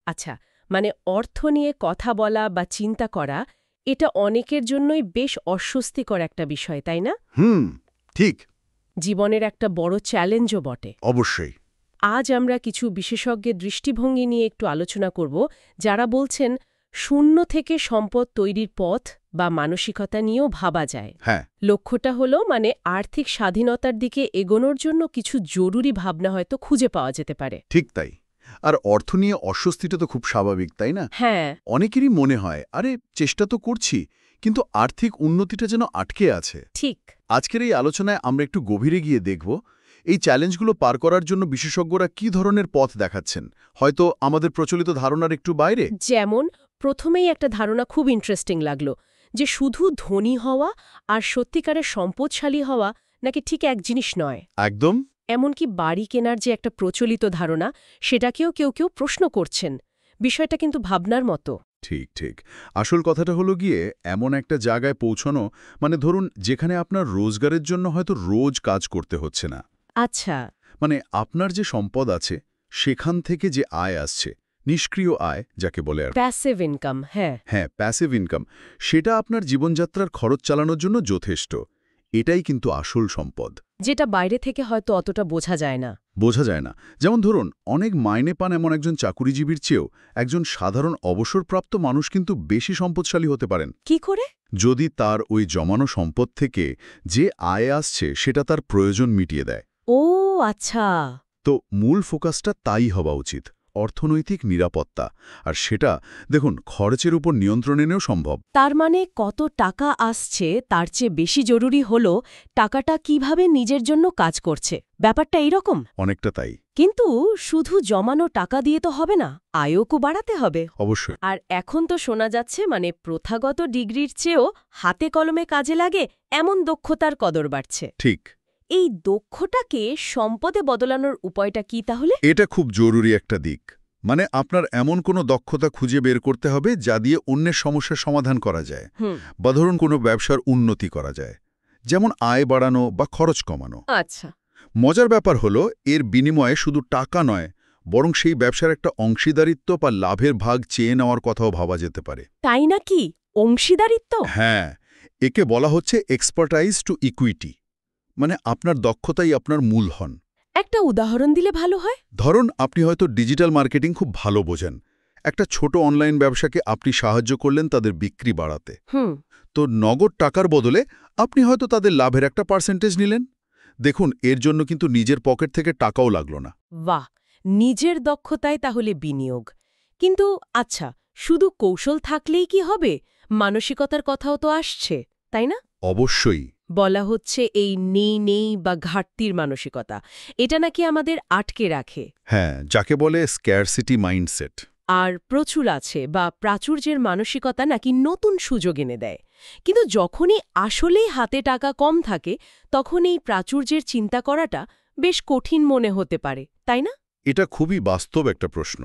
আচ্ছা, মানে অর্থ নিয়ে কথা বলা বা চিন্তা করা এটা অনেকের জন্যই বেশ অস্বস্তিকর একটা বিষয়, তাই না? ঠিক। জীবনের একটা বড় চ্যালেঞ্জও বটে। অবশ্যই। আজ আমরা কিছু বিশেষজ্ঞের দৃষ্টিভঙ্গি নিয়ে একটু আলোচনা করব, যারা বলছেন শূন্য থেকে সম্পদ তৈরির পথ বা মানসিকতা নিয়েও ভাবা যায়। হ্যাঁ। লক্ষ্যটা হলো মানে আর্থিক স্বাধীনতার দিকে এগোনোর জন্য কিছু জরুরি ভাবনা হয়তো খুঁজে পাওয়া যেতে পারে। ঠিক তাই। আর অর্থ নিয়ে অস্বস্তিটা তো খুব স্বাভাবিক, তাই না? হ্যাঁ, অনেকেরই মনে হয়, আরে চেষ্টা তো করছি, কিন্তু আর্থিক উন্নতিটা যেন আটকে আছে। ঠিক। আজকের এই আলোচনায় আমরা একটু গভীরে গিয়ে দেখব এই চ্যালেঞ্জগুলো পার করার জন্য বিশেষজ্ঞরা কি ধরনের পথ দেখাচ্ছেন, হয়তো আমাদের প্রচলিত ধারণার একটু বাইরে। যেমন প্রথমেই একটা ধারণা খুব ইন্টারেস্টিং লাগলো, যে শুধু ধনী হওয়া আর সত্যিকারের সম্পদশালী হওয়া নাকি ঠিক এক জিনিস নয়। একদম। এমনকি বাড়ি কেনার যে একটা প্রচলিত ধারণা, সেটাকেও কেউ কেউ প্রশ্ন করছেন। বিষয়টা কিন্তু ভাবনার মতো। ঠিক ঠিক। আসল কথাটা হলো গিয়ে এমন একটা জায়গায় পৌঁছানো, মানে ধরুন যেখানে আপনার রোজগারের জন্য হয়তো রোজ কাজ করতে হচ্ছে না। আচ্ছা। মানে আপনার যে সম্পদ আছে সেখান থেকে যে আয় আসছে, নিষ্ক্রিয় আয় যাকে বলে আর প্যাসিভ ইনকাম, হ্যাঁ। হ্যাঁ, প্যাসিভ ইনকাম, সেটা আপনার জীবনযাত্রার খরচ চালানোর জন্য যথেষ্ট। এটাই কিন্তু আসল সম্পদ। যেটা বাইরে থেকে হয়তো অতটা বোঝা যায় না। বোঝা যায় না। যেমন ধরুন অনেক মাইনে পান এমন একজন চাকুরিজীবীর চেয়েও একজন সাধারণ অবসরপ্রাপ্ত মানুষ কিন্তু বেশি সম্পদশালী হতে পারেন। কি করে? যদি তার ওই জমানো সম্পদ থেকে যে আয় আসছে সেটা তার প্রয়োজন মিটিয়ে দেয়। ও আচ্ছা। তো মূল ফোকাসটা তাই হওয়া উচিত, অর্থনৈতিক নিরাপত্তা। আর সেটা দেখুন খরচের উপর নিয়ন্ত্রণ এনেও সম্ভব। তার মানে কত টাকা আসছে তার চেয়ে বেশি জরুরি হলো টাকাটা কিভাবে নিজের জন্য কাজ করছে। ব্যাপারটা এইরকম? অনেকটা তাই। কিন্তু শুধু জমানো টাকা দিয়ে তো হবে না, আয়ও বাড়াতে হবে। অবশ্যই। আর এখন তো শোনা যাচ্ছে মানে প্রথাগত ডিগ্রির চেয়েও হাতে কলমে কাজে লাগে এমন দক্ষতার কদর বাড়ছে। ঠিক। এই দক্ষতাকে সম্পদে বদলানোর উপায়টা কি তাহলে? এটা খুব জরুরি একটা দিক। মানে আপনার এমন কোনো দক্ষতা খুঁজে বের করতে হবে যা দিয়ে অন্যের সমস্যার সমাধান করা যায়, বা ধরুন কোনো ব্যবসার উন্নতি করা যায়, যেমন আয় বাড়ানো বা খরচ কমানো। আচ্ছা। মজার ব্যাপার হলো এর বিনিময়ে শুধু টাকা নয়, বরং সেই ব্যবসার একটা অংশীদারিত্ব বা লাভের ভাগ চেয়ে নেওয়ার কথাও ভাবা যেতে পারে। তাই নাকি? অংশীদারিত্ব? হ্যাঁ, একে বলা হচ্ছে এক্সপার্টাইজ টু ইকুইটি। মানে আপনার দক্ষতাই আপনার মূল হন। একটা উদাহরণ দিলে ভালো হয়। ধরুন আপনি হয়তো ডিজিটাল মার্কেটিং খুব ভালো বোঝেন। একটা ছোট অনলাইন ব্যবসাকে আপনি সাহায্য করলেন তাদের বিক্রি বাড়াতে। তো নগদ টাকার বদলে আপনি হয়তো তাদের লাভের একটা পার্সেন্টেজ নিলেন। দেখুন এর জন্য কিন্তু নিজের পকেট থেকে টাকাও লাগলো না। বাহ, নিজের দক্ষতায় তাহলে বিনিয়োগ। কিন্তু আচ্ছা, শুধু কৌশল থাকলেই কি হবে? মানসিকতার কথাও তো আসছে, তাই না? অবশ্যই। বলা হচ্ছে এই নেই নেই বা ঘাটতির মানসিকতা, এটা নাকি আমাদের আটকে রাখে। হ্যাঁ, যাকে বলে স্ক্যারসিটি মাইন্ডসেট। আর প্রচুর আছে বা প্রাচুর্যের মানসিকতা নাকি নতুন সুযোগ এনে দেয়। কিন্তু যখনই আসলেই হাতে টাকা কম থাকে, তখন এই প্রাচুর্যের চিন্তা করাটা বেশ কঠিন মনে হতে পারে, তাই না? এটা খুবই বাস্তব একটা প্রশ্ন।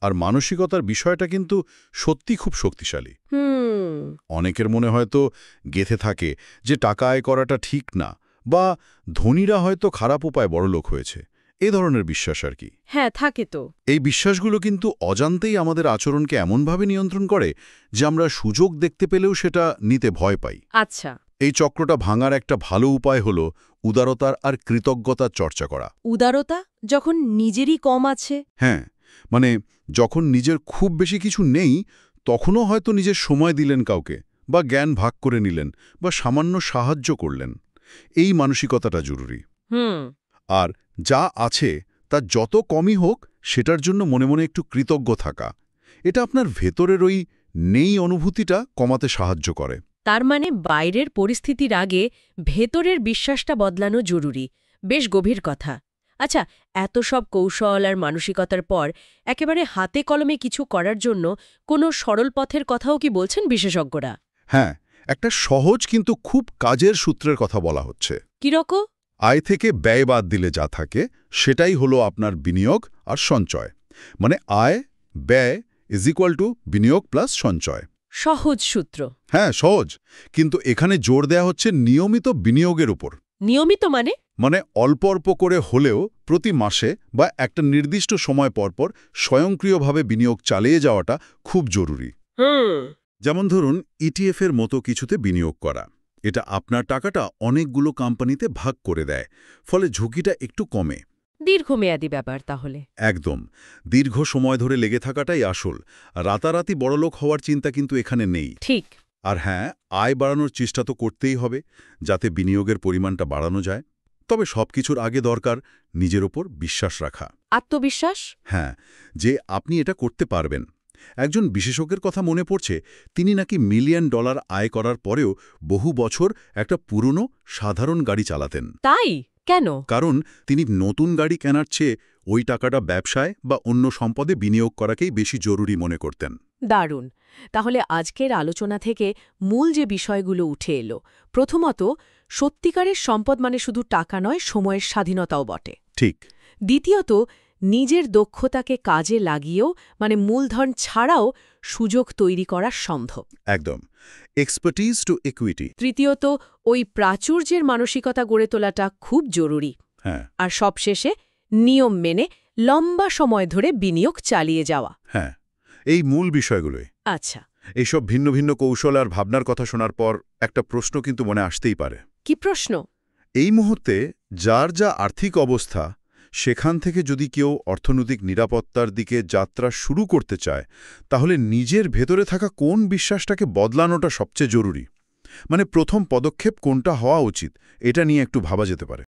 আর মানসিকতার বিষয়টা কিন্তু সত্যি খুব শক্তিশালী। অনেকের মনে হয়তো গেঁথে থাকে যে টাকা আয় করাটা ঠিক না, বা ধনীরা হয়তো খারাপ উপায় বড়লোক হয়েছে, এ ধরনের বিশ্বাস আর কি। হ্যাঁ, থাকে তো। এই বিশ্বাসগুলো কিন্তু অজান্তেই আমাদের আচরণকে এমনভাবে নিয়ন্ত্রণ করে যে আমরা সুযোগ দেখতে পেলেও সেটা নিতে ভয় পাই। আচ্ছা। এই চক্রটা ভাঙার একটা ভালো উপায় হল উদারতার আর কৃতজ্ঞতার চর্চা করা। উদারতা? যখন নিজেরই কম আছে? হ্যাঁ, মানে যখন নিজের খুব বেশি কিছু নেই তখনও হয়তো নিজের সময় দিলেন কাউকে, বা জ্ঞান ভাগ করে নিলেন, বা সামান্য সাহায্য করলেন। এই মানসিকতাটা জরুরি। আর যা আছে তা যত কমই হোক সেটার জন্য মনে মনে একটু কৃতজ্ঞ থাকা, এটা আপনার ভেতরের ওই নেই অনুভূতিটা কমাতে সাহায্য করে। তার মানে বাইরের পরিস্থিতির আগে ভেতরের বিশ্বাসটা বদলানো জরুরি। বেশ গভীর কথা। আচ্ছা, এত সব কৌশল আর মানসিকতার পর একেবারে হাতে কলমে কিছু করার জন্য কোনো সরল পথের কথাও কি বলছেন বিশেষজ্ঞরা? হ্যাঁ, একটা সহজ কিন্তু খুব কাজের সূত্রের কথা বলা হচ্ছে। কিরকম? আয় থেকে ব্যয় বাদ দিলে যা থাকে সেটাই হলো আপনার বিনিয়োগ আর সঞ্চয়। মানে আয় ব্যয় = বিনিয়োগ প্লাস সঞ্চয়। সহজ সূত্র। হ্যাঁ, সহজ, কিন্তু এখানে জোর দেয়া হচ্ছে নিয়মিত বিনিয়োগের উপর। নিয়মিত মানে অল্প অল্প করে হলেও প্রতি মাসে বা একটা নির্দিষ্ট সময় পরপর স্বয়ংক্রিয়ভাবে বিনিয়োগ চালিয়ে যাওয়াটা খুব জরুরি। যেমন ধরুন ইটিএফের মতো কিছুতে বিনিয়োগ করা। এটা আপনার টাকাটা অনেকগুলো কোম্পানিতে ভাগ করে দেয়, ফলে ঝুঁকিটা একটু কমে। দীর্ঘমেয়াদী ব্যাপার তাহলে। একদম। দীর্ঘ সময় ধরে লেগে থাকাটাই আসল। রাতারাতি বড়লোক হওয়ার চিন্তা কিন্তু এখানে নেই। ঠিক। আর হ্যাঁ, আয় বাড়ানোর চেষ্টা তো করতেই হবে, যাতে বিনিয়োগের পরিমাণটা বাড়ানো যায়। তবে সবকিছুর আগে দরকার নিজের ওপর বিশ্বাস রাখা। আত্মবিশ্বাস? হ্যাঁ, যে আপনি এটা করতে পারবেন। একজন বিশেষজ্ঞের কথা মনে পড়ছে, তিনি নাকি $1 মিলিয়ন আয় করার পরেও বহু বছর একটা পুরনো সাধারণ গাড়ি চালাতেন। তাই? কেন? কারণ তিনি নতুন গাড়ি কেনার চেয়ে ওই টাকাটা ব্যবসায় বা অন্য সম্পদে বিনিয়োগ করাকেই বেশি জরুরি মনে করতেন। দারুণ। তাহলে আজকের আলোচনা থেকে মূল যে বিষয়গুলো উঠে এলো, প্রথমত, সত্যিকারের সম্পদ মানে শুধু টাকা নয়, সময়ের স্বাধীনতাও বটে। ঠিক। দ্বিতীয়ত, নিজের দক্ষতাকে কাজে লাগিয়েও মানে মূলধন ছাড়াও সুযোগ তৈরি করা সম্ভব। একদম। Expertise to equity. তৃতীয়ত, ওই প্রাচুর্যের মানসিকতা গড়ে তোলাটা খুব জরুরি। হ্যাঁ। আর সবশেষে, নিয়ম মেনে লম্বা সময় ধরে বিনিয়োগ চালিয়ে যাওয়া। হ্যাঁ, এই মূল বিষয়গুলোই। আচ্ছা। এইসব ভিন্ন ভিন্ন কৌশল আর ভাবনার কথা শোনার পর একটা প্রশ্ন কিন্তু মনে আসতেই পারে। কি প্রশ্ন? এই মুহূর্তে যার যা আর্থিক অবস্থা, সেখান থেকে যদি কেউ অর্থনৈতিক নিরাপত্তার দিকে যাত্রা শুরু করতে চায়, তাহলে নিজের ভেতরে থাকা কোন বিশ্বাসটাকে বদলানোটা সবচেয়ে জরুরি? মানে প্রথম পদক্ষেপ কোনটা হওয়া উচিত, এটা নিয়ে একটু ভাবা যেতে পারে।